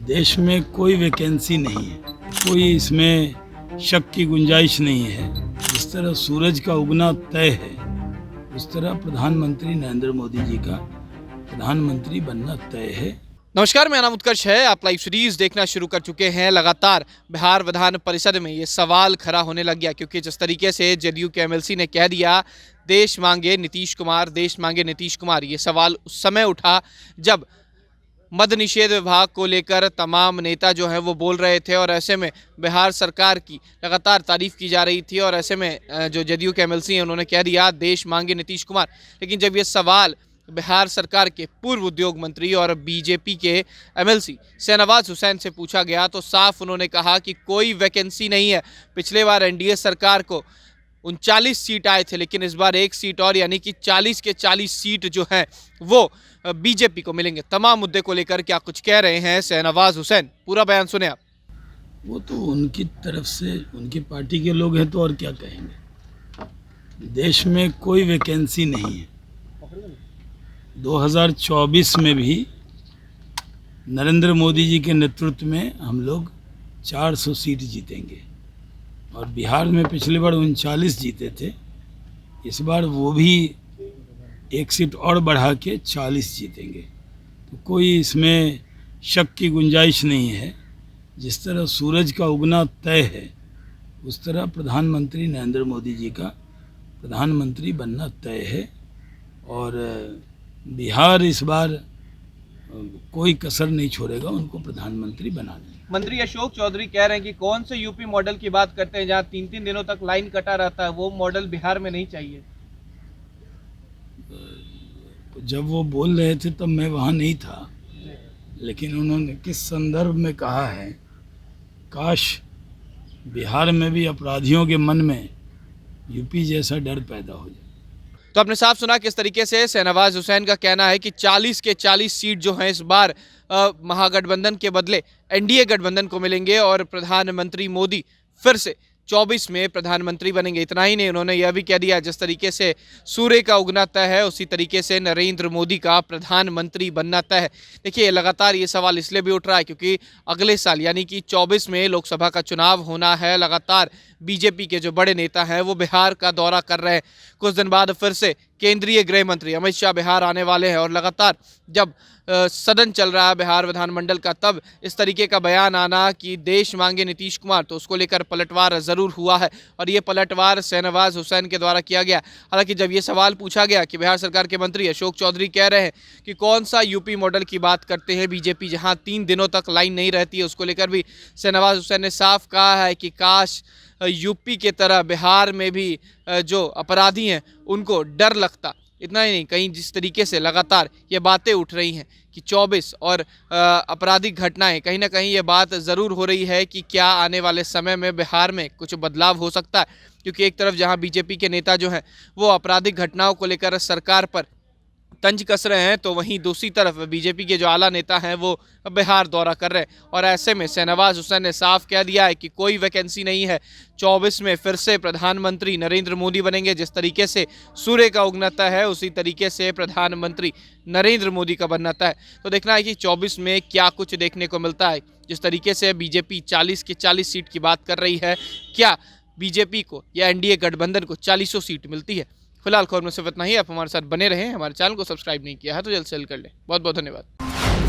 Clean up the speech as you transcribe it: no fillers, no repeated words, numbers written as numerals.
देश में कोई वैकेंसी नहीं है, कोई इसमें शक की गुंजाइश नहीं है। जिस तरह सूरज का उगना तय है, उस तरह प्रधानमंत्री नरेंद्र मोदी जी का प्रधानमंत्री बनना तय है। नमस्कार, मेरा नाम उत्कर्ष है। आप लाइव सीरीज देखना शुरू कर चुके हैं। लगातार बिहार विधान परिषद में ये सवाल खड़ा होने लग गया, क्योंकि जिस तरीके से जदयू के एमएलसी ने कह दिया देश मांगे नीतीश कुमार, देश मांगे नीतीश कुमार, ये सवाल उस समय उठा जब मद्य निषेध विभाग को लेकर तमाम नेता जो हैं वो बोल रहे थे, और ऐसे में बिहार सरकार की लगातार तारीफ की जा रही थी, और ऐसे में जो जदयू के एमएलसी हैं उन्होंने कह दिया देश मांगे नीतीश कुमार। लेकिन जब ये सवाल बिहार सरकार के पूर्व उद्योग मंत्री और बीजेपी के एमएलसी शाहनवाज हुसैन से पूछा गया, तो साफ उन्होंने कहा कि कोई वैकेंसी नहीं है। पिछले बार एनडीए सरकार को 39 सीट आए थे, लेकिन इस बार एक सीट और, यानी कि 40 के 40 सीट जो हैं वो बीजेपी को मिलेंगे। तमाम मुद्दे को लेकर क्या कुछ कह रहे हैं शाहनवाज हुसैन, पूरा बयान सुने आप। वो तो उनकी तरफ से, उनकी पार्टी के लोग हैं तो और क्या कहेंगे। देश में कोई वैकेंसी नहीं है। 2024 में भी नरेंद्र मोदी जी के नेतृत्व में हम लोग 400 सीट जीतेंगे, और बिहार में पिछली बार 39 जीते थे। इस बार वो भी एक सीट और बढ़ा के 40 जीतेंगे। तो कोई इसमें शक की गुंजाइश नहीं है। जिस तरह सूरज का उगना तय है, उस तरह प्रधानमंत्री नरेंद्र मोदी जी का प्रधानमंत्री बनना तय है। और बिहार इस बार कोई कसर नहीं छोड़ेगा उनको प्रधानमंत्री बनाने। मंत्री अशोक चौधरी कह रहे हैं कि कौन से यूपी मॉडल की बात करते हैं जहां 3-3 दिनों तक लाइन कटा रहता है, वो मॉडल बिहार में नहीं चाहिए। जब वो बोल रहे थे तब मैं वहाँ नहीं था, लेकिन उन्होंने किस संदर्भ में कहा है, काश बिहार में भी अपराधियों के मन में यूपी जैसा डर पैदा हो जाए। तो आपने साफ सुना किस तरीके से शाहनवाज हुसैन का कहना है कि 40 के 40 सीट जो हैं इस बार महागठबंधन के बदले एनडीए गठबंधन को मिलेंगे, और प्रधानमंत्री मोदी फिर से 24 में प्रधानमंत्री बनेंगे। इतना ही नहीं, उन्होंने यह भी कह दिया जिस तरीके से सूर्य का उगना तय है, उसी तरीके से नरेंद्र मोदी का प्रधानमंत्री बनना तय है। देखिए, लगातार ये सवाल इसलिए भी उठ रहा है क्योंकि अगले साल यानी कि 24 में लोकसभा का चुनाव होना है। लगातार बीजेपी के जो बड़े नेता हैं वो बिहार का दौरा कर रहे हैं। कुछ दिन बाद फिर से केंद्रीय गृह मंत्री अमित शाह बिहार आने वाले हैं, और लगातार जब सदन चल रहा है बिहार विधानमंडल का, तब इस तरीके का बयान आना कि देश मांगे नीतीश कुमार, तो उसको लेकर पलटवार ज़रूर हुआ है, और ये पलटवार शाहनवाज हुसैन के द्वारा किया गया। हालांकि जब ये सवाल पूछा गया कि बिहार सरकार के मंत्री अशोक चौधरी कह रहे हैं कि कौन सा यूपी मॉडल की बात करते हैं बीजेपी, जहाँ 3 दिनों तक लाइन नहीं रहती है, उसको लेकर भी शाहनवाज हुसैन ने साफ कहा है कि काश यूपी के तरह बिहार में भी जो अपराधी हैं उनको डर लगता। इतना ही नहीं, कहीं जिस तरीके से लगातार ये बातें उठ रही हैं कि 24 और आपराधिक घटनाएं, कहीं ना कहीं ये बात ज़रूर हो रही है कि क्या आने वाले समय में बिहार में कुछ बदलाव हो सकता है। क्योंकि एक तरफ जहां बीजेपी के नेता जो हैं वो आपराधिक घटनाओं को लेकर सरकार पर तंज कस रहे हैं, तो वहीं दूसरी तरफ बीजेपी के जो आला नेता हैं वो बिहार दौरा कर रहे हैं। और ऐसे में शाहनवाज हुसैन ने साफ कह दिया है कि कोई वैकेंसी नहीं है। 24 में फिर से प्रधानमंत्री नरेंद्र मोदी बनेंगे। जिस तरीके से सूर्य का उगना तय है, उसी तरीके से प्रधानमंत्री नरेंद्र मोदी का बनना तय है। तो देखना है कि 24 में क्या कुछ देखने को मिलता है। जिस तरीके से बीजेपी 40 के 40 सीट की बात कर रही है, क्या बीजेपी को या एनडीए गठबंधन को 40 सीट मिलती है। फिलहाल खबर में सिर्फ इतना ही। आप हमारे साथ बने रहें। हमारे चैनल को सब्सक्राइब नहीं किया है तो जल्द से जल्द कर लें। बहुत बहुत धन्यवाद।